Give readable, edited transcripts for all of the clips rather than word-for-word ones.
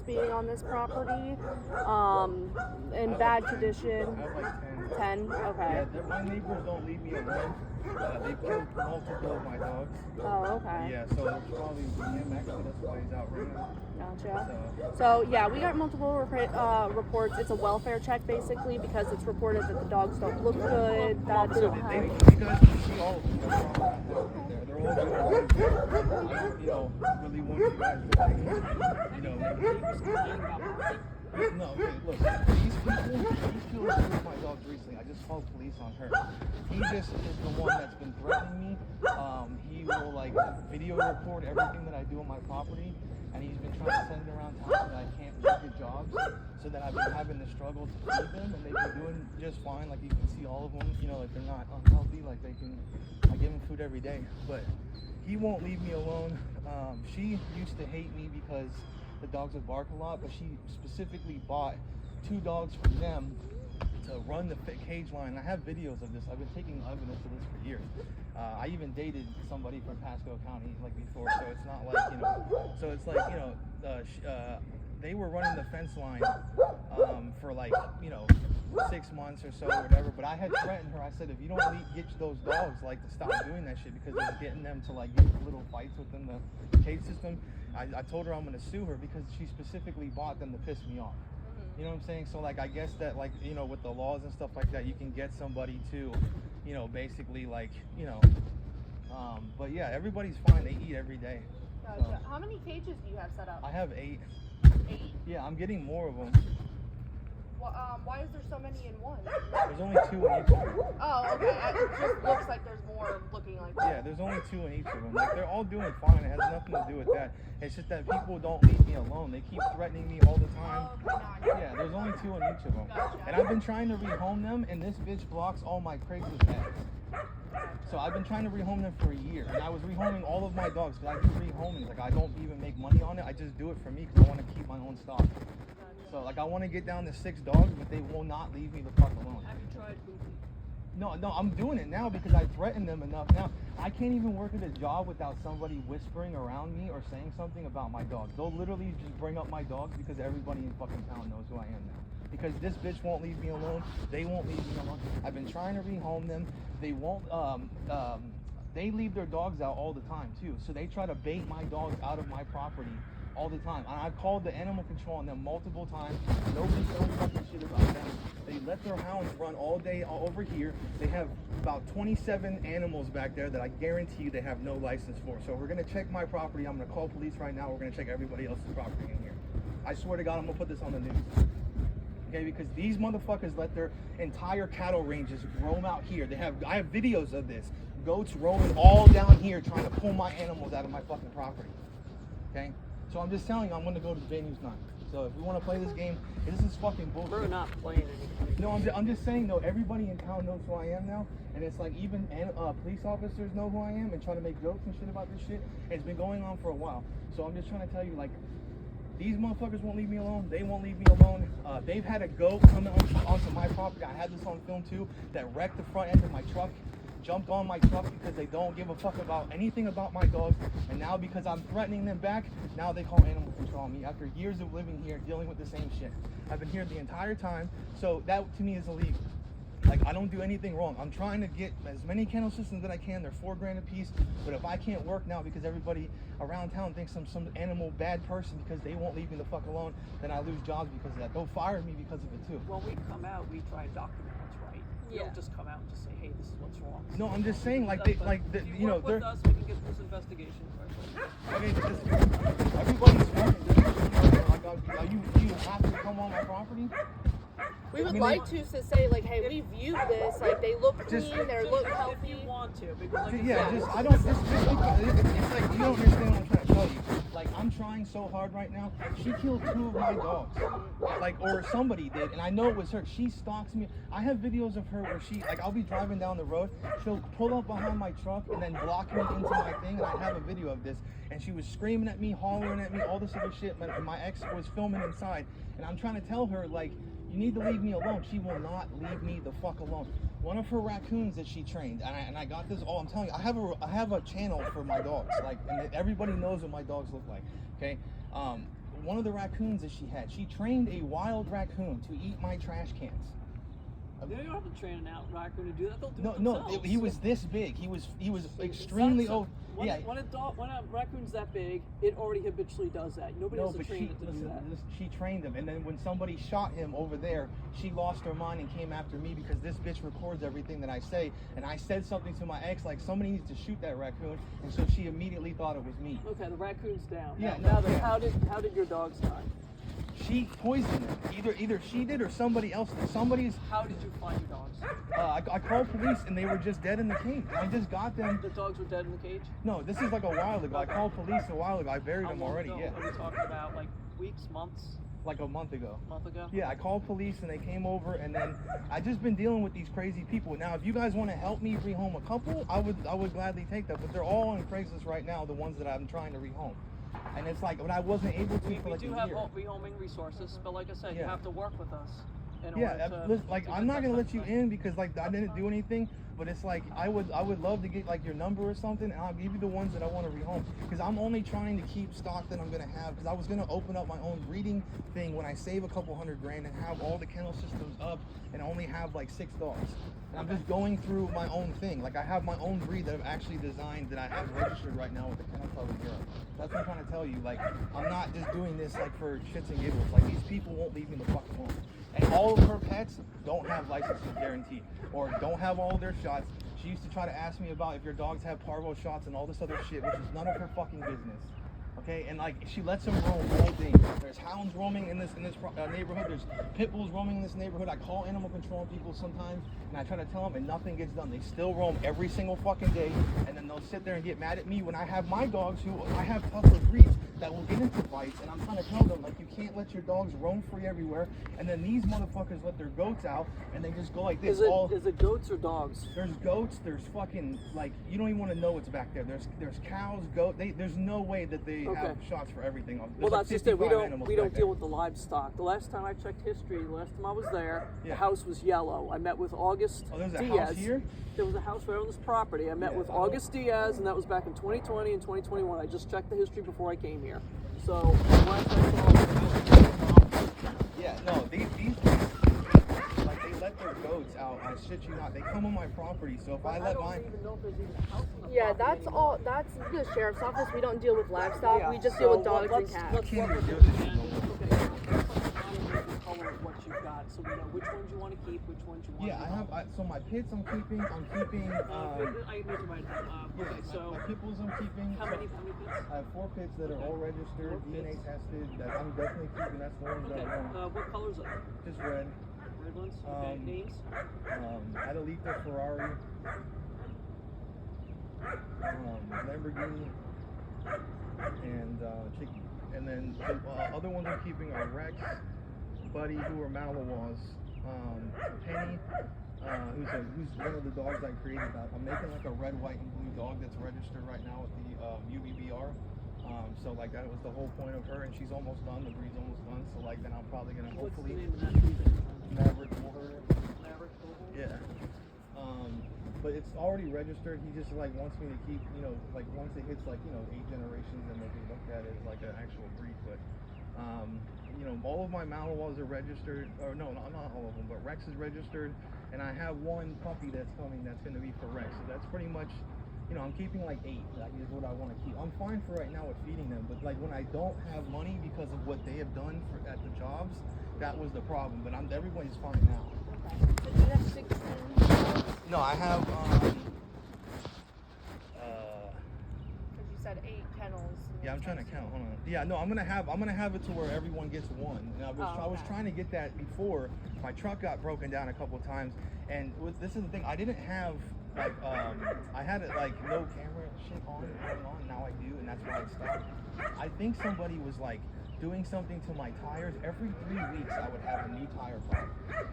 dogs being on this property, in bad condition. I have like 10. 10? Okay. Yeah, my neighbors don't leave me alone. They've killed multiple of my dogs. Oh, okay. Yeah, so it's probably him actually. That's why he's out right now. Gotcha. So yeah, we got multiple reports. It's a welfare check basically because it's reported that the dogs don't look good, that they don't have. You guys can see all of them. They're all doing really good. I don't, really want you guys to no, okay, look, these people abused my dogs recently. I just called police on her. He just is the one that's been threatening me. He will like video record everything that I do on my property, and he's been trying to send it around town that I can't do good jobs, so that I've been having to struggle to feed them, and they've been doing just fine. Like you can see all of them, like they're not unhealthy. Like I give them food every day, but he won't leave me alone. She used to hate me because the dogs would bark a lot, but she specifically bought 2 dogs from them to run the cage line. I have videos of this. I've been taking evidence of this for years. I even dated somebody from Pasco County like before, so it's not like, so it's like, they were running the fence line for like, 6 months or so or whatever, but I had threatened her. I said, if you don't get those dogs like to stop doing that shit because it's getting them to like get little fights within the cage system, I told her I'm going to sue her because she specifically bought them to piss me off. You know what I'm saying? So like I guess that like, with the laws and stuff like that, you can get somebody to, basically like, but yeah, everybody's fine. They eat every day. Gotcha. So. How many cages do you have set up? I have 8. 8? Yeah, I'm getting more of them. Well, why is there so many in one? There's only 2 in each of them. Oh, okay. It just looks like there's more looking like that. Yeah, there's only 2 in each of them. Like, they're all doing fine. It has nothing to do with that. It's just that people don't leave me alone. They keep threatening me all the time. Yeah, there's only 2 in each of them. Gotcha. And I've been trying to rehome them, and this bitch blocks all my Craigslist ads. So I've been trying to rehome them for a year, and I was rehoming all of my dogs because I do rehoming. Like I don't even make money on it. I just do it for me because I want to keep my own stock. So like I want to get down to 6 dogs, but they will not leave me the fuck alone. Have you tried Goofy? No, I'm doing it now because I threatened them enough. Now I can't even work at a job without somebody whispering around me or saying something about my dogs. They'll literally just bring up my dogs because everybody in fucking town knows who I am now. Because this bitch won't leave me alone. They won't leave me alone. I've been trying to rehome them. They won't. They leave their dogs out all the time too. So they try to bait my dogs out of my property all the time. And I've called the animal control on them multiple times. Nobody's doing fucking shit about them. They let their hounds run all day all over here. They have about 27 animals back there that I guarantee you they have no license for. So we're gonna check my property. I'm gonna call police right now. We're gonna check everybody else's property in here. I swear to God, I'm gonna put this on the news. Okay, because these motherfuckers let their entire cattle ranges roam out here. I have videos of this. Goats roaming all down here trying to pull my animals out of my fucking property. Okay? So I'm just telling you, I'm going to go to the Bay News 9. So if we want to play this game, this is fucking bullshit. We're not playing anything. No, I'm just saying, though, everybody in town knows who I am now. And it's like even police officers know who I am and trying to make jokes and shit about this shit. And it's been going on for a while. So I'm just trying to tell you, like, these motherfuckers won't leave me alone. They won't leave me alone. They've had a goat coming onto my property. I had this on film too. That wrecked the front end of my truck. Jumped on my truck because they don't give a fuck about anything about my dogs. And now because I'm threatening them back, now they call animal control on me after years of living here dealing with the same shit. I've been here the entire time. So that to me is illegal. Like, I don't do anything wrong. I'm trying to get as many kennel systems that I can. They're $4 a piece. But if I can't work now because everybody around town thinks I'm some animal bad person because they won't leave me the fuck alone, then I lose jobs because of that. They'll fire me because of it too. When we come out, we try and document what's right. We don't just come out and just say, hey, this is what's wrong. No, I'm just saying, like, If you work with us, we can get this investigation first. I mean, everybody's fucking. Like, you have to come on my property. We would like to say, like, hey, we viewed this, like, they look clean, they look healthy. If you want to, because like I don't, it's like, you don't understand what I'm trying to tell you. Like, I'm trying so hard right now. She killed 2 of my dogs. Like, or somebody did, and I know it was her. She stalks me. I have videos of her where she, like, I'll be driving down the road. She'll pull up behind my truck and then block me into my thing, and I have a video of this. And she was screaming at me, hollering at me, all this other shit. My ex was filming inside, and I'm trying to tell her, like, you need to leave me alone. She will not leave me the fuck alone. One of her raccoons that she trained, and I got this all. I'm telling you, I have a channel for my dogs, like, and everybody knows what my dogs look like. Okay, one of the raccoons that she had, she trained a wild raccoon to eat my trash cans. You don't have to train an out raccoon to do that. They'll do it No, themselves. he was this big. He was extremely old. When, Yeah. when a raccoon's that big, it already habitually does that. Nobody has to train it to do that. She trained him, and then when somebody shot him over there, she lost her mind and came after me because this bitch records everything that I say, and I said something to my ex like somebody needs to shoot that raccoon, and so she immediately thought it was me. Okay, the raccoon's down. Yeah, Now, no, yeah. how did your dogs die? She poisoned him. Either she did or somebody else did. How did you find your dogs? I called police and they were just dead in the cage. I just got them. The dogs were dead in the cage? No, this is like a while ago. I called police a while ago. I buried How them long already. ago? Yeah, Are we talking about like weeks, months, like a month ago. a month ago? Yeah, I called police and they came over, and then I just been dealing with these crazy people. Now, if you guys want to help me rehome a couple, I would gladly take that. But they're all on Craigslist right now, the ones that I'm trying to rehome. And it's like, but I wasn't able to We for like do a have year. rehoming resources, but like I said, you Yeah. have to work with us. In Yeah, order to, listen, like to I'm get not that gonna let type you of thing. in because like I didn't do anything, but it's like I would love to get like your number or something, and I'll give you the ones that I want to rehome because I'm only trying to keep stock that I'm gonna have because I was gonna open up my own breeding thing when I save a couple $100,000 and have all the kennel systems up and only have like 6 dogs. And I'm just going through my own thing. Like I have my own breed that I've actually designed that I have registered right now with the Kennel Club of Europe. That's what I'm trying to tell you. Like I'm not just doing this like for shits and giggles. Like these people won't leave me the fuck alone. And all of her pets don't have licenses guaranteed or don't have all their shots. She used to try to ask me about if your dogs have parvo shots and all this other shit, which is none of her fucking business. Okay, and like she lets them roam all day. There's hounds roaming in this neighborhood. There's pit bulls roaming in this neighborhood. I call animal control people sometimes, and I try to tell them, and nothing gets done. They still roam every single fucking day, and then they'll sit there and get mad at me when I have my dogs, who I have tougher breeds that will get into fights, and I'm trying to tell them like you can't let your dogs roam free everywhere. And then these motherfuckers let their goats out, and they just go like this. Is it goats or dogs? There's goats. There's fucking like you don't even want to know what's back there. There's cows, there's no way that they have shots for everything. There's Well, like that's just it. 55 animals We don't back deal there. with the livestock. The last time I checked history, the last time I was there, Yeah. the house was yellow. I met with August Oh, there's a Diaz. house here? There was a house right on this property. I met Yeah, with I know. August Diaz, and that was back in 2020 and 2021. I just checked the history before I came here. So last I saw, Yeah, no, these like they let their goats out. I shit you not. They come on my property, so if I let don't mine. even know if there's even a house on the Yeah, property that's anymore. all. That's the sheriff's office. We don't deal with livestock. Yeah, We just so deal with dogs and let's- cats. let's Can't work even with do it, this man. anymore. Okay, the color of what you've got, so we know which ones you want to keep, which ones you want Yeah, to I have. so my pits, I'm keeping. I need to write them. Yeah, Okay, so my pit bulls, I'm keeping. how many pits? I have 4 pits that are all registered, 4 DNA pits. tested. That I'm definitely keeping. That's the ones Okay, that I want. what colors are they? Just red. Red ones? Okay, names? Adelita, Ferrari, Lamborghini, and Chicky. And then the other ones I'm keeping are Rex, Buddy, who are Malinois, Penny, who's one of the dogs I created. I'm making like a red, white, and blue dog that's registered right now with the UBBR. So like that was the whole point of her, and she's almost done. The breed's almost done. So like then I'm probably gonna What's the hopefully name of that breed? Maverick Warrior. Maverick Bull? Yeah. But it's already registered. He just like wants me to keep, like once it hits like, 8 generations, then they can look at it as like an actual breed. But, all of my Malinois are registered. Or no, not all of them, but Rex is registered. And I have one puppy that's coming that's going to be for Rex. So that's pretty much, I'm keeping like 8. That is what I want to keep. I'm fine for right now with feeding them. But like when I don't have money because of what they have done at the jobs, that was the problem. But everybody's fine now. So do you have 16? No, I have, Because you said 8 kennels. yeah, I'm trying to count. Hold on. Yeah, no, I'm gonna have it to where everyone gets one. And I was okay. trying to get that before. My truck got broken down a couple of times, and this is the thing. I didn't have like I had it like no camera shit on going on. Now I do, and that's why I stopped. I think somebody was like doing something to my tires. Every 3 weeks I would have a new tire problem.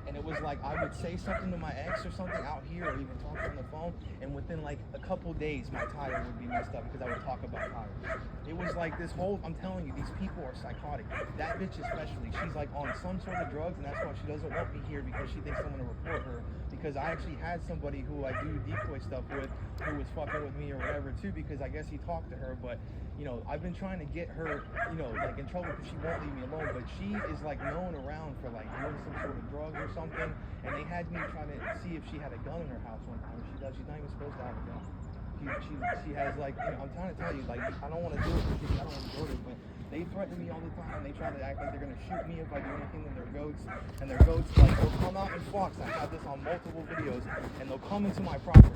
And it was like I would say something to my ex or something out here or even talk on the phone, and within like a couple days my tire would be messed up because I would talk about tires. It was like this whole, I'm telling you, these people are psychotic. That bitch especially, she's like on some sort of drugs, and that's why she doesn't want me here because she thinks I'm gonna report her, because I actually had somebody who I do decoy stuff with who was fucking with me or whatever too, because I guess he talked to her. But I've been trying to get her, like in trouble that she won't leave me alone, but she is like known around for like doing some sort of drug or something, and they had me trying to see if she had a gun in her house one time. She does. She's not even supposed to have a gun. She has like, you know, I'm trying to tell you, like, I don't want to do it because I don't want to go there, but they threaten me all the time. They try to act like they're gonna shoot me if I do anything to their goats, and their goats like will come out in flocks. I have this on multiple videos, and they'll come into my property.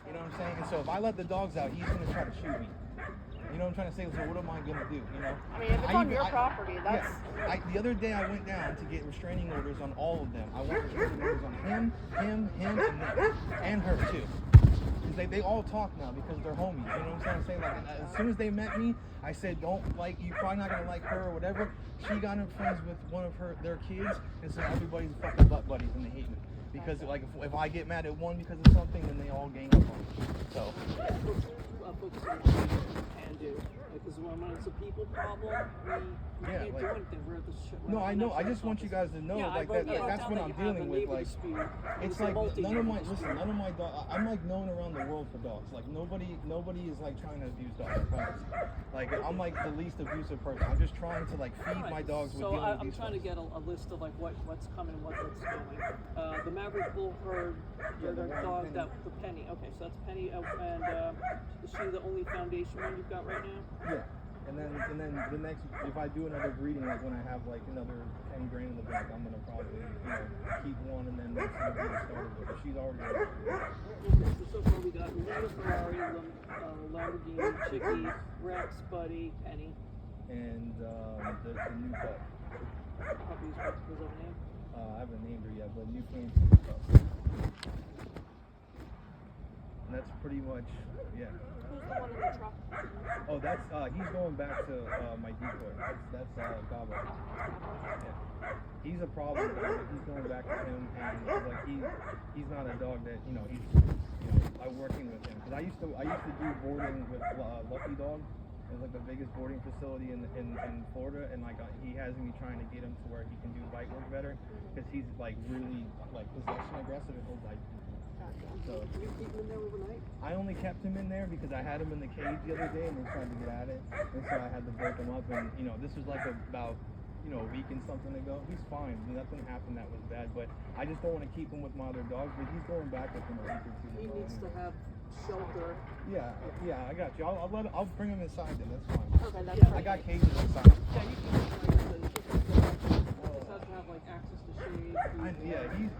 You know what I'm saying? And so if I let the dogs out, he's gonna try to shoot me. You know what I'm trying to say? So what am I gonna do? You know? I mean, if it's on your property, that's. Yeah. The other day I went down to get restraining orders on all of them. I want restraining orders on him, and them, and her too. They all talk now because they're homies. You know what I'm trying to say? Like, as soon as they met me, I said, don't like, you're probably not gonna like her or whatever. She got in friends with one of their kids, and so everybody's fucking butt buddies and they hate me. Because like if I get mad at one because of something, then they all gang up on me. So Focus on what we can do. Because when it's a people problem, we can't do anything. We're at the shit. No, I know. I just want you guys to know, like that's what I'm dealing with. Like, it's like none of my dogs. I'm like known around the world for dogs. Like nobody is like trying to abuse dogs. I promise. Like I'm like the least abusive person. I'm just trying to like feed my dogs with. So I'm trying to get a list of like what's coming and what's going. The Maverick Bull herd, the dog that the Penny. Okay, so that's Penny, and is she the only foundation one you've got right now? Yeah. And then the next, if I do another breeding, like when I have like another 10 grand in the bank, I'm gonna probably, you know, keep one and then next one get started with. But she's already. Okay, so far we got Luna, Ferrari, Lamborghini, Chicky, Rex, Buddy, Penny, and the new pup. Puppy's was that a name? I haven't named her yet, but new fancy pup. And that's pretty much, yeah. Who's the one in the truck? Oh, that's he's going back to my decoy. That's Gabo. Yeah. He's a problem. He's going back to him, and like he's not a dog that he's I'm working with him because I used to do boarding with Lucky Dog. It's like the biggest boarding facility in Florida, and like he has me trying to get him to where he can do bite work better because he's like really like possession aggressive and he'll bite. So I only kept him in there because I had him in the cage the other day and they tried to get at it, and so I had to break him up. And this was like about a week and something ago. He's fine. Nothing happened that was bad, but I just don't want to keep him with my other dogs. But he's going back with him a week or two. He needs to have shelter. Yeah, I got you. I'll bring him inside then. That's fine. Okay, that's I got cages inside. Yeah, you can. Just have to have like access to shade. He's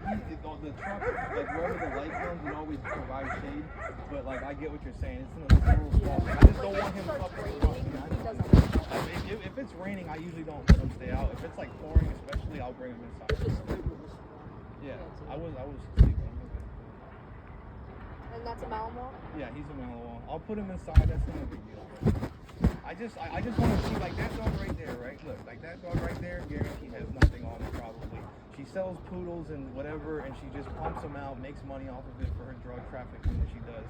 the truck, like wherever the light comes, it always provides shade. But like I get what you're saying. It's a little small. I just don't want him up in the front. If it's raining, I usually don't let him stay out. If it's like pouring, especially, I'll bring him inside. Yeah, I was sleeping. And that's a Malinois? Yeah, he's a Malinois. I'll put him inside. That's not a big deal. I just want to see like that dog right there, right? Look, like that dog right there, guarantee has nothing on it probably. She sells poodles and whatever, and she just pumps them out, makes money off of it for her drug trafficking that she does.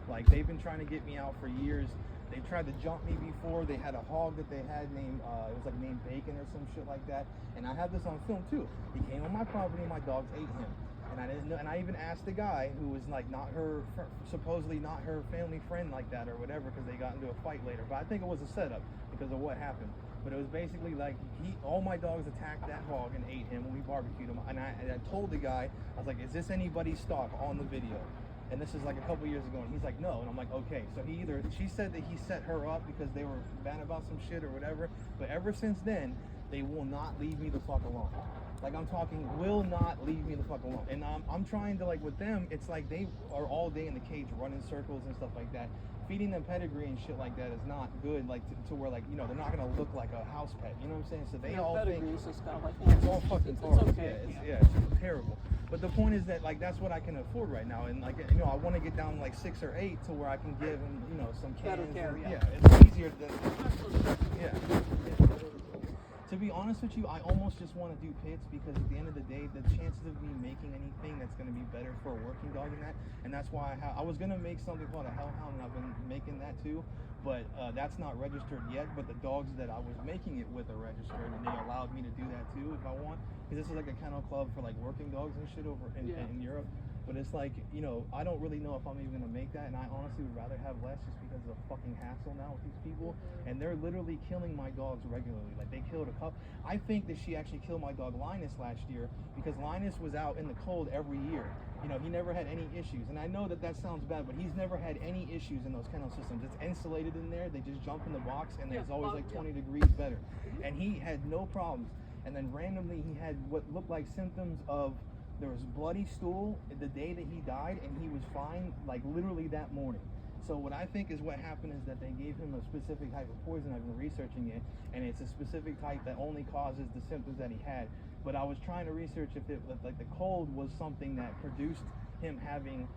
Like they've been trying to get me out for years. They tried to jump me before. They had a hog that they had named, it was like named Bacon or some shit like that. And I have this on film too. He came on my property and my dogs ate him. And I didn't know, and I even asked the guy who was like supposedly not her family friend like that or whatever, because they got into a fight later. But I think it was a setup because of what happened. But it was basically like all my dogs attacked that hog and ate him when we barbecued him. And I told the guy, I was like, is this anybody's stock on the video? And this is like a couple years ago, and he's like, no. And I'm like, okay. So she said that he set her up because they were mad about some shit or whatever. But ever since then, they will not leave me the fuck alone. Like I'm talking, will not leave me the fuck alone. And I'm trying to, like with them, it's like they are all day in the cage running circles and stuff like that. Feeding them pedigree and shit like that is not good, like to where like, they're not gonna look like a house pet. You know what I'm saying? So they all think it's just kind of like, it's all fucking it's okay. It's terrible. But the point is that like that's what I can afford right now, and like I want to get down to like 6 or 8 to where I can give them some cans. Better care, yeah, it's easier than yeah. To be honest with you, I almost just want to do pits because at the end of the day, the chances of me making anything that's going to be better for a working dog than that, and that's why I was going to make something called a hellhound, and I've been making that too, but that's not registered yet. But the dogs that I was making it with are registered, and they allowed me to do that too if I want, because this is like a kennel club for like working dogs and shit over in Europe. But it's like, you know, I don't really know if I'm even gonna make that, and I honestly would rather have less just because of the fucking hassle now with these people. And they're literally killing my dogs regularly. Like, they killed a couple. I think that she actually killed my dog Linus last year because Linus was out in the cold every year. You know, he never had any issues. And I know that that sounds bad, but he's never had any issues in those kennel systems. It's insulated in there. They just jump in the box, and it's always like 20 degrees better. And he had no problems. And then randomly he had what looked like symptoms of, there was bloody stool the day that he died, and he was fine like literally that morning. So what I think is what happened is that they gave him a specific type of poison. I've been researching it, and it's a specific type that only causes the symptoms that he had. But I was trying to research if it, like, the cold was something that produced him having,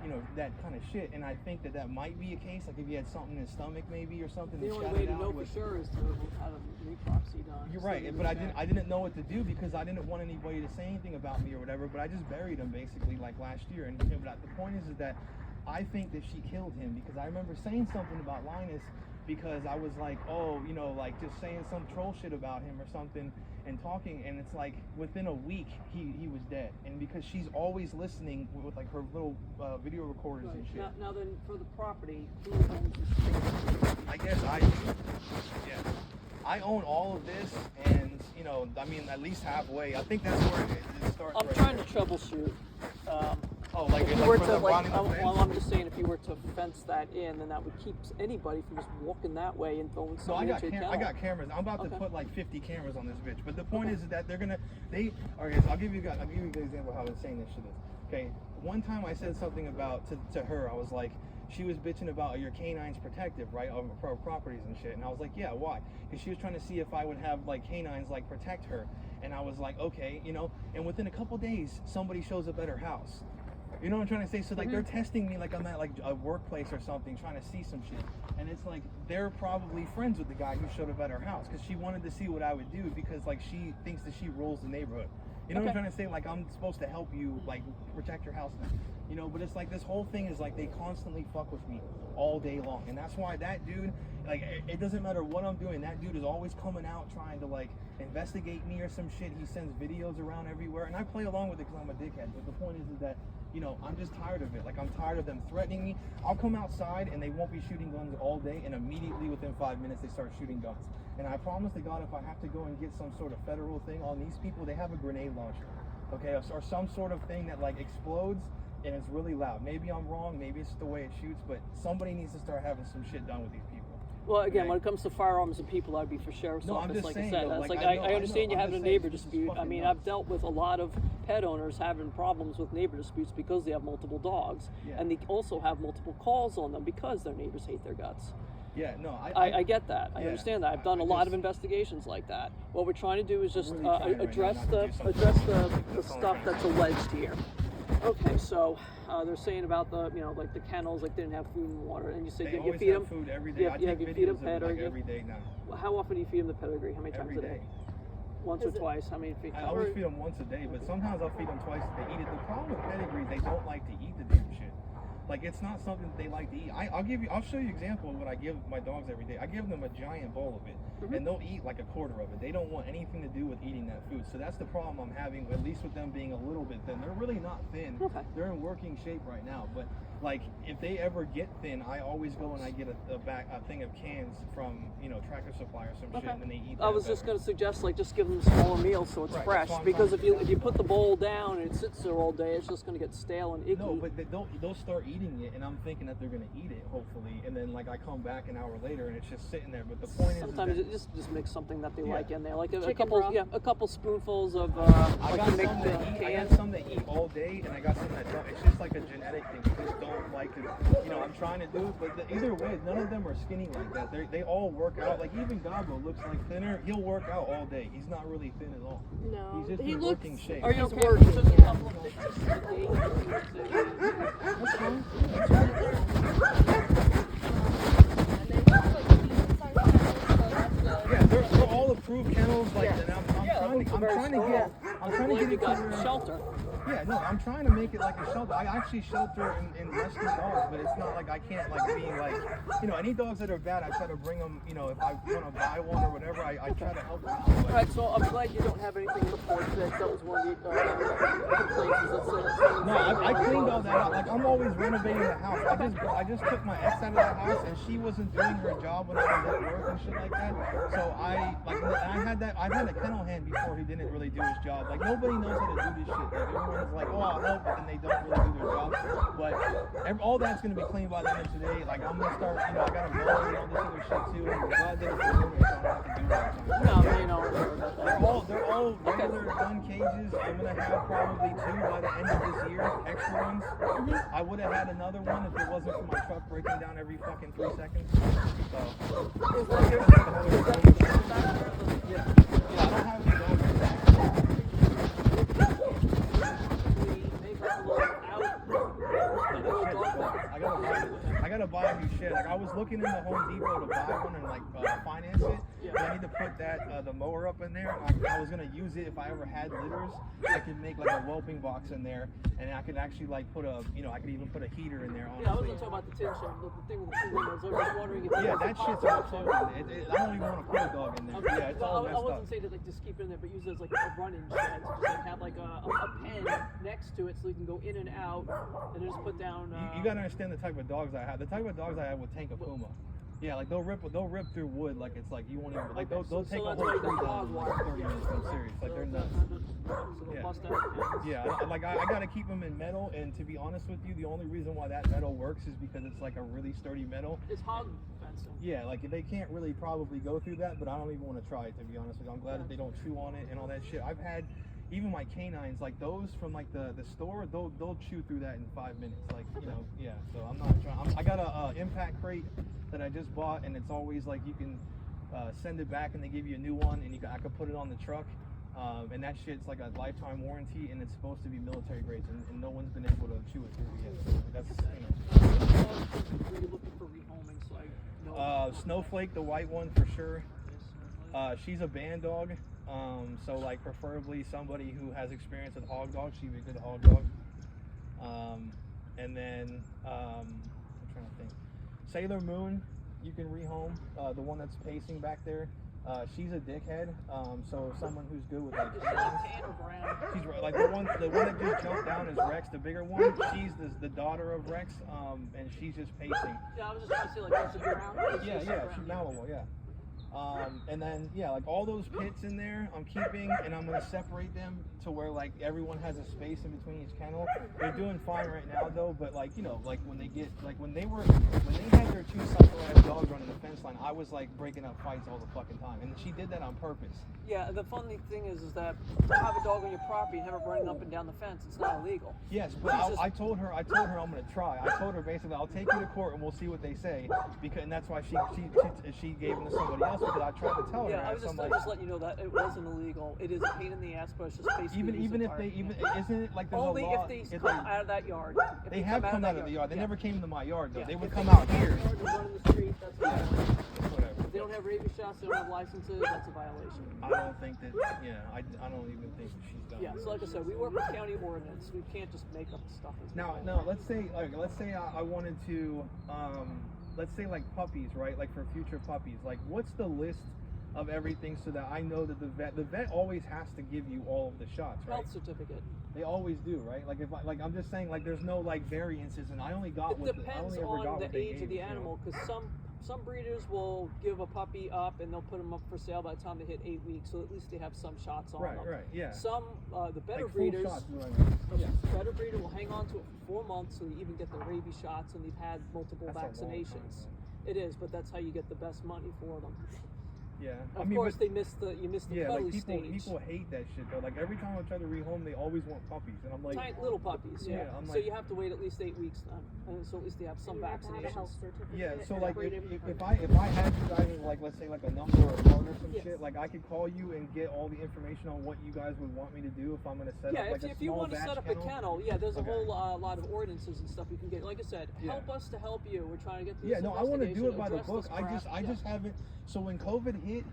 you know, that kind of shit. And I think that that might be a case, like if he had something in his stomach maybe or something. The that only shot way it to out know was- for sure is to have a necropsy done. You're so right, that but you I didn't know what to do because I didn't want anybody to say anything about me or whatever. But I just buried him basically like last year. And but the point is that I think that she killed him because I remember saying something about Linus because I was like, oh, you know, like just saying some troll shit about him or something and talking, and it's like within a week he was dead. And because she's always listening with like her little video recorders and shit. Now then, for the property, who owns the space? I guess I do. Yeah. I own all of this, and you know, I mean, at least halfway. I think that's where it starts. I'm right trying there. to troubleshoot. Oh, like If it's you like were for to the like, running the fence? well, I'm just saying, if you were to fence that in, then that would keep anybody from just walking that way and throwing So something into a kennel. I got cameras. I'm about to Okay. put like 50 cameras on this bitch. But the point Okay. is that okay, so I'll give you an example of how insane this shit is. Okay, one time I said something about to her. I was like, she was bitching about your canines protective, right, of her properties and shit. And I was like, yeah, why? Because she was trying to see if I would have like canines like protect her. And I was like, okay, you know. And within a couple days, somebody shows up at her house. You know what I'm trying to say? So like they're testing me like I'm at like a workplace or something, trying to see some shit. And it's like they're probably friends with the guy who showed up at her house because she wanted to see what I would do because like she thinks that she rules the neighborhood. You know what I'm trying to say? Like I'm supposed to help you like protect your house now. You know, but it's like this whole thing is like they constantly fuck with me all day long. And that's why that dude, like it doesn't matter what I'm doing, that dude is always coming out trying to like investigate me or some shit. He sends videos around everywhere and I play along with it because I'm a dickhead. But the point is that, you know, I'm just tired of it. Like I'm tired of them threatening me. I'll come outside and they won't be shooting guns all day, and immediately within 5 minutes they start shooting guns. And I promise to God, if I have to go and get some sort of federal thing on these people, they have a grenade launcher, okay, or some sort of thing that like explodes and it's really loud. Maybe I'm wrong, maybe it's the way it shoots, but somebody needs to start having some shit done with these people. Well, again, Okay. when it comes to firearms and people, I'd be for sheriff's No, I'm office, just like saying, I said. though, That's like, like I know- I understand I you know, having a I'm just neighbor saying, this is dispute. I fucking mean, nuts. I've dealt with a lot of pet owners having problems with neighbor disputes because they have multiple dogs, Yeah. and they also have multiple calls on them because their neighbors hate their guts. Yeah, no, I get that. I yeah, understand that. I've done I a lot of just- investigations like that. What we're trying to do is just really trying right now address not to the do something address like the that. That's all stuff I'm that's alleged here. Okay, so they're saying about the, you know, like the kennels, like they didn't have food and water, and you said They you always feed have them. food every day. Yeah, I yeah, take you feed them videos of it, like pedigree. every day now. How often do you feed them the pedigree? How many times Every a day? day. Once or twice? How many feet? I always feed them once a day, but sometimes I'll feed them twice if they eat it. The problem with pedigree, they don't like to eat the damn shit. Like it's not something that they like to eat. I'll show you an example of what I give my dogs every day. I give them a giant bowl of it, and they'll eat like a quarter of it. They don't want anything to do with eating that food. So that's the problem I'm having, at least with them being a little bit thin. They're really not thin. Okay. They're in working shape right now, but like if they ever get thin, I always go and I get a thing of cans from, you know, Tractor Supply or some shit, and then they eat that. I was just better. going to suggest, like, just give them a smaller meal so it's Right, fresh. that's what I'm Because trying if to you put the bowl down and it sits there all day, it's just going to get stale and icky. No, but they'll start eating it, and I'm thinking that they're gonna eat it, hopefully, and then like I come back an hour later and it's just sitting there. But the point Sometimes is it just mix something that they Yeah. like in there, like a Chicken couple, broth. a couple spoonfuls of I like got to make some the that eat. I got cans. some that eat all day, and I got some that don't. It's just like a genetic thing. They just don't like to. You know, I'm trying to do it, but either way, none of them are skinny like that. They all work out. Like even Gabo looks like thinner. He'll work out all day. He's not really thin at all. No, He's just he in looks. working shape. Are you He's okay? working, Just a yeah. couple of pictures today. That's fine. Yeah, they're all approved kennels. Like, and I'm trying to get. I'm trying to Believe get you it to got where- shelter. Yeah, no, I'm trying to make it like a shelter. I actually shelter and rescue dogs, but it's not like I can't like be like, any dogs that are bad, I try to bring them, if I want to buy one or whatever, I try to help them out. All right, so I'm glad you don't have anything to report that. That was one of the complaints. No, I cleaned all that out. Like I'm always renovating the house. I just took my ex out of the house, and she wasn't doing her job when I was at work and shit like that. So I've had a kennel hand before who didn't really do his job. Like nobody knows how to do this shit. Like everyone's like, oh, I'll help, but then they don't really do their job. But all that's gonna be cleaned by the end of today. Like I'm gonna start, I gotta mow and all this other shit too. And I'm glad that it's over, so I don't have to do that. No, you know, They're all regular done cages. I'm gonna have probably 2 by the end of this year, extra ones. I would have had another one if it wasn't for my truck breaking down every fucking 3 seconds. So is that your yeah, I don't have any dogs in that. I gotta buy a new shed. Like I was looking in the Home Depot to buy one and like finance it. Yeah. But I need to put that the mower up in there. I was gonna use it if I ever had litters. I could make like a whelping box in there, and I could actually like put a, I could even put a heater in there. Honestly. Yeah, I wasn't talking about the tin shed, but the thing with the 2 windows. I was wondering if Yeah, that shit's all fucking. I don't even want to put a dog in there. Okay. Yeah, it's Well, all I messed wasn't up. saying to like just keep it in there, but use it as like a running shed. So just like have like a pen next to it so you can go in and out, and then just put down. You gotta understand the type of dogs I have. The type of dogs I have would tank a puma. Yeah, like they'll rip through wood like it's like you won't even like they'll take a that's whole why tree the down in dog like 30 minutes. I'm serious. Like they're nuts. Yeah. Yeah, like I gotta keep them in metal, and to be honest with you, the only reason why that metal works is because it's like a really sturdy metal. It's hog fencing. Yeah, like they can't really probably go through that, but I don't even want to try it, to be honest with you. I'm glad that they don't chew on it and all that shit. I've had even my canines, like those from like the store, they'll chew through that in 5 minutes. Like yeah. So I'm not trying. I got a impact crate that I just bought, and it's always like you can send it back and they give you a new one, and I could put it on the truck. And that shit's like a lifetime warranty, and it's supposed to be military grades, and no one's been able to chew it through yet. So that's Were you looking for rehoming? So I know. Snowflake, the white one for sure. She's a band dog, so like preferably somebody who has experience with hog dogs. She'd be a good hog dog. And then I'm trying to think. Sailor Moon, you can rehome. The one that's pacing back there. She's a dickhead, so someone who's good with like canines. She's like the one that just jumped down is Rex, the bigger one. She's the daughter of Rex, and she's just pacing. Yeah, I was just trying to say like what's the ground? Yeah, she's Malinois, yeah. And then like all those pits in there, I'm keeping, and I'm gonna separate them to where like everyone has a space in between each kennel. They're doing fine right now though, but like like when they had their 2 psycho-ass dogs running the fence line, I was like breaking up fights all the fucking time, and she did that on purpose. Yeah, the funny thing is that to have a dog on your property and have it running up and down the fence, it's not illegal. Yes, but I told her I'm gonna try. I told her basically I'll take you to court and we'll see what they say, and that's why she gave them to somebody else, because I tried to tell her. Yeah, I was just letting you know that it wasn't illegal. It is a pain in the ass, but it's just basically even if they isn't it like there's only a law, if they come out of that yard. If they have come out of the yard. They yeah. never came into my yard though. Yeah. They would If come they out come here. Yard, they run in the street, that's a violation. Whatever. If they don't have rabies shots, they don't have licenses, that's a violation. I don't think that. Yeah, I don't even think that she's done. Yeah, so like I said, we work with county ordinance. We can't just make up stuff. Now, let's say I wanted to, let's say like puppies, right? Like for future puppies, like what's the list of everything so that I know that the vet always has to give you all of the shots, right? Health certificate. They always do, right? Like if I'm just saying like there's no like variances, and I only got It what depends I only ever got on what the they age gave, of the you know? animal, because some breeders will give a puppy up and they'll put them up for sale by the time they hit 8 weeks, so at least they have some shots on them. Right, yeah. Some the better Like full breeders, shots is what I mean. a Yeah. better breeder will hang on to it for 4 months, so they even get the rabies shots and they've had multiple That's a long time, vaccinations. though. It is, but that's how you get the best money for them. Yeah. Of course, you miss the yeah, cuddly like stage. people hate that shit though. Like every time I try to rehome, they always want puppies, and I'm like, Tiny little puppies, yeah. I'm So like- you have to wait at least 8 weeks then, and so at least they have some You have to have a vaccinations. health certificate. yeah. So and like breed if I had you guys as, like let's say like a number or a card or some Yes. shit, like I could call you and get all the information on what you guys would want me to do if I'm gonna set Yeah, up like if a you small want to batch set up kennel. a kennel, yeah, there's a Okay. whole lot of ordinances and stuff you can get. Like I said, Yeah. help us to help you. We're trying to get this Yeah, no, I want to do it investigation, by the address book. this I crap. just haven't. So when COVID hit,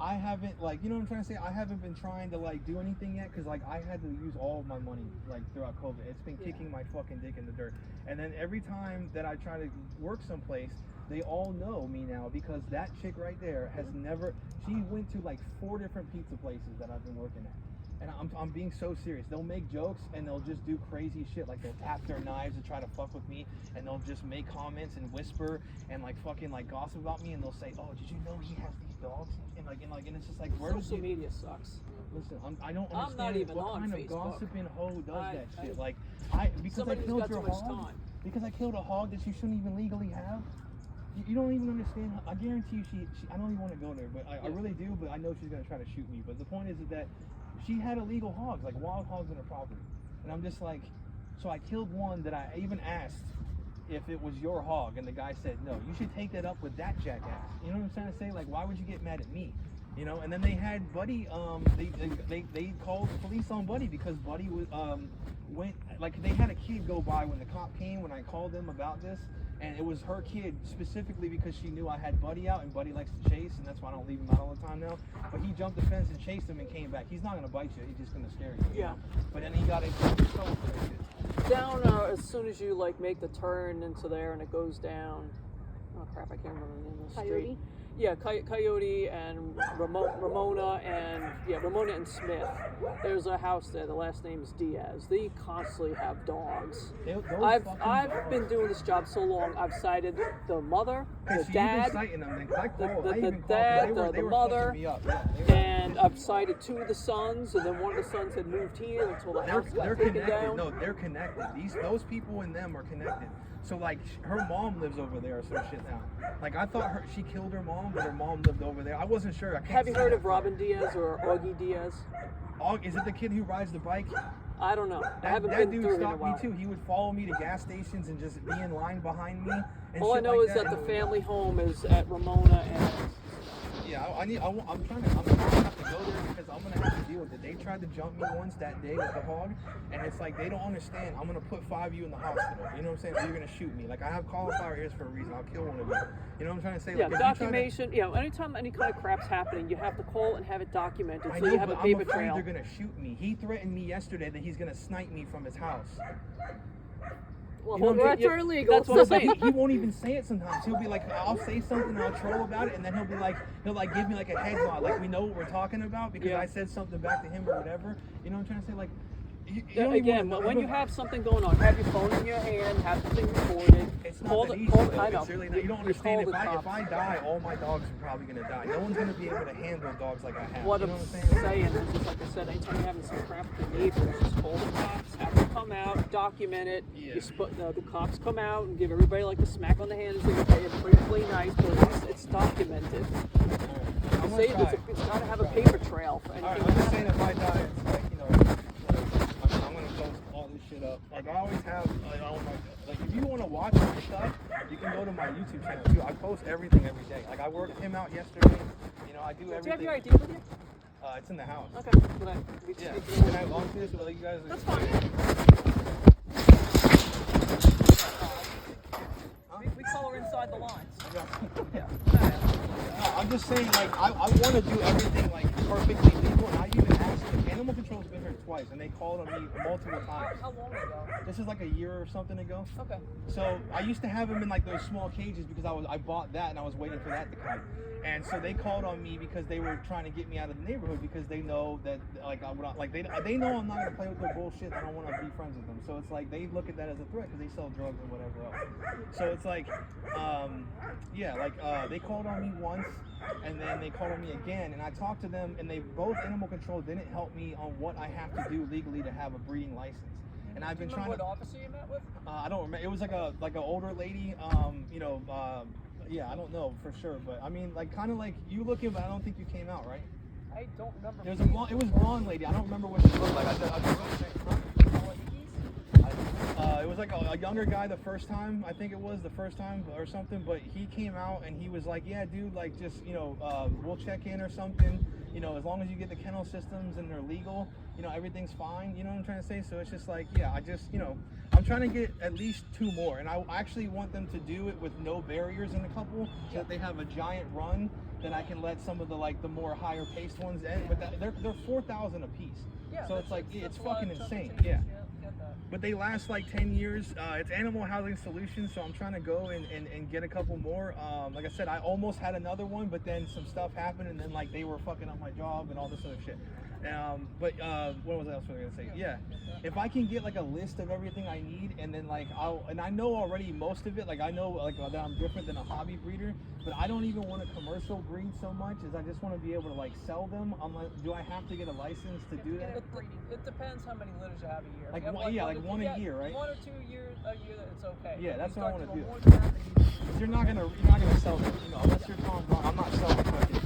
I haven't, like, you know what I'm trying to say? I haven't been trying to, like, do anything yet because, like, I had to use all of my money, like, throughout COVID. It's been kicking my fucking dick in the dirt. And then every time that I try to work someplace, they all know me now because that chick right there has never, she went to, like, 4 different pizza places that I've been working at. And I'm being so serious. They'll make jokes and they'll just do crazy shit. Like they'll tap their knives to try to fuck with me, and they'll just make comments and whisper and like fucking like gossip about me. And they'll say, "Oh, did you know he has these dogs?" And it's just like, where does Social media sucks. Listen, I don't I'm understand not even what on kind Facebook. of gossiping hoe does that shit. I- Like because I Somebody who's killed got your too much hog. time. Because I killed a hog that you shouldn't even legally have. You don't even understand. I guarantee you, she I don't even want to go there, but I really do. But I know she's gonna try to shoot me. But the point is that she had illegal hogs, like wild hogs on her property, and I'm just like, so I killed one that I even asked if it was your hog, and the guy said no. You should take that up with that jackass. You know what I'm trying to say? Like, why would you get mad at me? You know, and then they had Buddy. They called the police on Buddy because Buddy was went like they had a kid go by when the cop came when I called them about this, and it was her kid specifically because she knew I had Buddy out and Buddy likes to chase, and that's why I don't leave him out all the time now. But he jumped the fence and chased him and came back. He's not gonna bite you. He's just gonna scare you. You know? But then he got into trouble for that shit. Down as soon as you like make the turn into there and it goes down. Oh crap! I can't remember the name of the street. Coyote? Yeah, Coyote and Ramona and Smith. There's a house there. The last name is Diaz. They constantly have dogs. I've been doing this job so long. I've cited the mother, the dad, the dad, the mother, and I've cited 2 of the sons. And then one of the sons had moved here until the house got taken connected. down. No, they're connected. Those people and them are connected. So like her mom lives over there or some shit now. Like I thought she killed her mom, but her mom lived over there. I wasn't sure. Have you heard of Robin Diaz or Augie Diaz? Is it the kid who rides the bike? I don't know. I haven't that been dude through it in a stopped me while. too. He would follow me to gas stations and just be in line behind me. And All I shit know like is that the And- family home is at Ramona and Yeah, I'm trying to have to go there because I'm gonna have to deal with it. They tried to jump me once that day with the hog, and it's like they don't understand. I'm gonna put 5 of you in the hospital. You know what I'm saying? Or you're gonna shoot me. Like I have cauliflower ears for a reason. I'll kill one of you. You know what I'm trying to say? yeah, Like, if you try to- documentation. You know, anytime any kind of crap's happening, you have to call and have it documented I so know, you have a but paper I'm afraid trail. they're gonna shoot me. He threatened me yesterday that he's gonna snipe me from his house. Well, You know what I'm that's saying? our illegal. That's what I'm But saying. he won't even say it sometimes. He'll be like, I'll say something and I'll troll about it, and then he'll give me like a head nod, like we know what we're talking about because Yeah. I said something back to him or whatever. You know what I'm trying to say? Like, you Yeah, don't even again, wanna- when you have something going on, have your phone in your hand, have the thing recorded. It's not call that the, easy. call, Though. I know. It's really not, you don't call understand. the If cops. I die, all my dogs are probably gonna die. No one's gonna be able to handle dogs like I have. What you know I'm what I'm saying? saying is, just like I said, anytime you're having some crap with the neighbors, just call the cops, have them come out, document it. Yeah. The cops come out and give everybody like a smack on the hand and say, okay, everybody play nice, but at least it's documented. I'm gonna Say try. it's got to have a paper trail for All right, anything. I'm just saying if I die, it's like, you know, I'm gonna post all this shit up. Like I always have, like, all my, like if you want to watch my stuff, you can go to my YouTube channel too. I post everything every day. Like I worked him out yesterday. You know, I do Do you have everything. your ID with you? It's in the house. Okay. We just Yeah. need to- Can I launch this? Like you guys. That's fine. We color inside the lines. Yeah. No, I'm just saying, like, I want to do everything, like, perfectly legal, and I even asked them. Animal Control's been here twice, and they called on me multiple times. How long ago? This is like a year or something ago. Okay. So I used to have them in, like, those small cages because I bought that, and I was waiting for that to come. And so they called on me because they were trying to get me out of the neighborhood because they know that, like, they know I'm not going to play with their bullshit. I don't want to be friends with them. So it's like they look at that as a threat because they sell drugs and whatever else. So it's like, they called on me once, and then they called on me again, and I talked to them, and they both Animal Control didn't help me on what I have to do legally to have a breeding license. And I've been Do you trying remember to. what officer you met with? I don't remember. It was like an older lady. Yeah, I don't know for sure, but I mean, like, kind of like you looking, but I don't think you came out, right? I don't remember. There was it was blonde lady. I don't remember what she looked like. I just gonna say, it was like a younger guy the first time. I think it was the first time or something. But he came out and he was like, "Yeah, dude, like just we'll check in or something. You know, as long as you get the kennel systems and they're legal, you know, everything's fine. You know what I'm trying to say? So it's just like, yeah, I just, I'm trying to get at least 2 more, and I actually want them to do it with no barriers in a couple, so that they have a giant run. Then I can let some of the like the more higher paced ones in. But they're 4,000 a piece. Yeah, So it's like that's it's a lot fucking of chunk of insane. change. Yeah. Get that. But they last like 10 years. It's Animal Housing Solutions, so I'm trying to go and get a couple more. Like I said, I almost had another one, but then some stuff happened, and then like they were fucking up my job and all this other shit. But what was I else gonna say? Yeah, if I can get like a list of everything I need, and then like I know already most of it. Like I know like that I'm different than a hobby breeder, but I don't even want to commercial breed so much as I just want to be able to like sell them. Do I have to get a license to do that? It depends how many litters you have a year. Like If you have, one, yeah, like one a year, right? 1 or 2 years a year, it's okay. Yeah, that's You what I start wanna do. more than that, then you- You're not gonna sell them, you know, unless you're Tom Brown. I'm not selling fucking.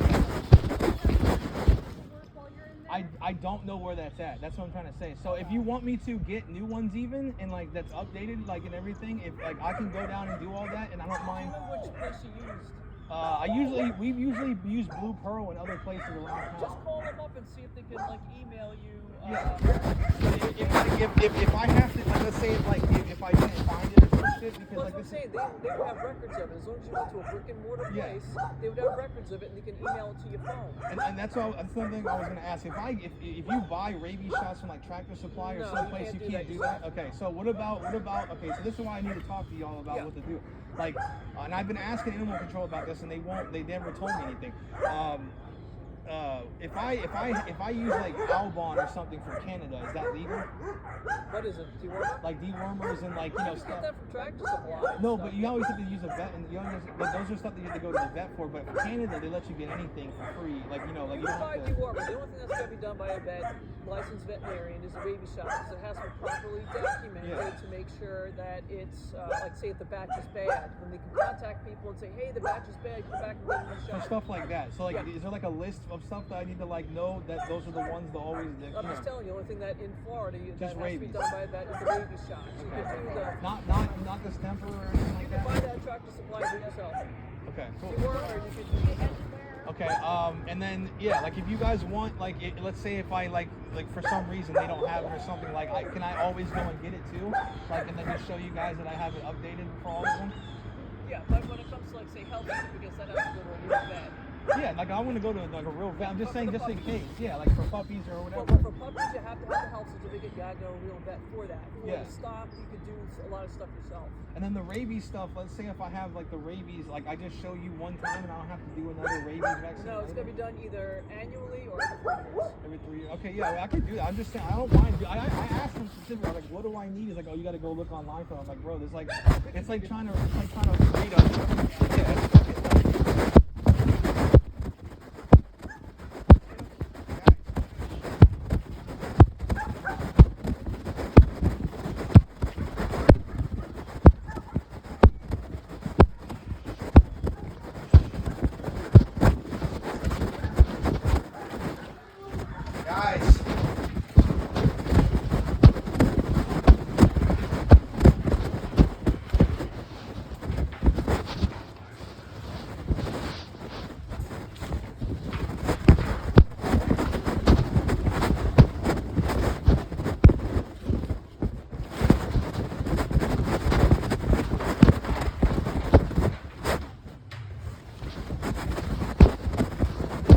I don't know where that's at. That's what I'm trying to say. So if you want me to get new ones even and like that's updated like and everything, if like I can go down and do all that and I don't mind. Remember which place you used. We've usually used Blue Pearl and other places around Just town. call them up and see if they can like email you. Yeah. If I have to, like, let's say if I can't find it or some shit because Well, like that's this. what I'm saying. They would have records of it. As long as you went to a brick and mortar Yeah. place, they would have records of it and they can email it to your phone. And that's something I was gonna ask. If you buy rabies shots from like Tractor Supply or No, someplace, you you can't can't do do that that. Okay, so what about? Okay, so this is why I need to talk to y'all about Yeah. what to do. Like, and I've been asking Animal Control about this, and they never told me anything. If I use like Albon or something from Canada, is that legal? What is it? Dewormer? Like dewormers and like You just get that from Tractor Supply. No, but you always have to use a vet, and but those are stuff that you have to go to the vet for. But for Canada, they let you get anything for free. Like like You you can don't buy have to. dewormer. The only thing that's got to be done by a licensed veterinarian is a baby shot, because it has to be properly documented Yeah. to make sure that it's like say if the batch is bad, then they can contact people and say, hey, the batch is bad, come back and get a new For shot. stuff like that. So like, Yeah. is there like a list of stuff that I need to like know that those are the ones that always? That, I'm just telling you, the only thing that in Florida that Just has to be rabies. done by a vet is the baby shot. So you can do the Not the stemper or anything like you can buy that. that Tractor Supply for yourself. Okay, cool. Dewormer, you can Okay, and then yeah, like if you guys want, like, let's say if I like for some reason they don't have it or something, like, can I always go and get it too? Like, and then just show you guys that I have it updated for all of them. yeah, but when it comes to like say health certificates, that has to go to a real vet. Yeah, like I want to go to like a real vet. I'm just saying, just in case. Yeah, like for puppies or Well, whatever. for puppies, you have to have a health certificate. You got to go to a real vet for that. For Yeah. the stock, you could do a lot of stuff yourself. And then the rabies stuff. Let's say if I have like the rabies, like I just show you one time and I don't have to do another rabies vaccine. No, it's later? going to be done either annually or every 4 years. Every 3 years. Okay, yeah, I could do that. I'm just saying, I don't mind. I asked him specifically, I was like, what do I need? He's like, oh, you got to go look online for it. I'm like, bro, there's like, it's like trying to read a, yeah,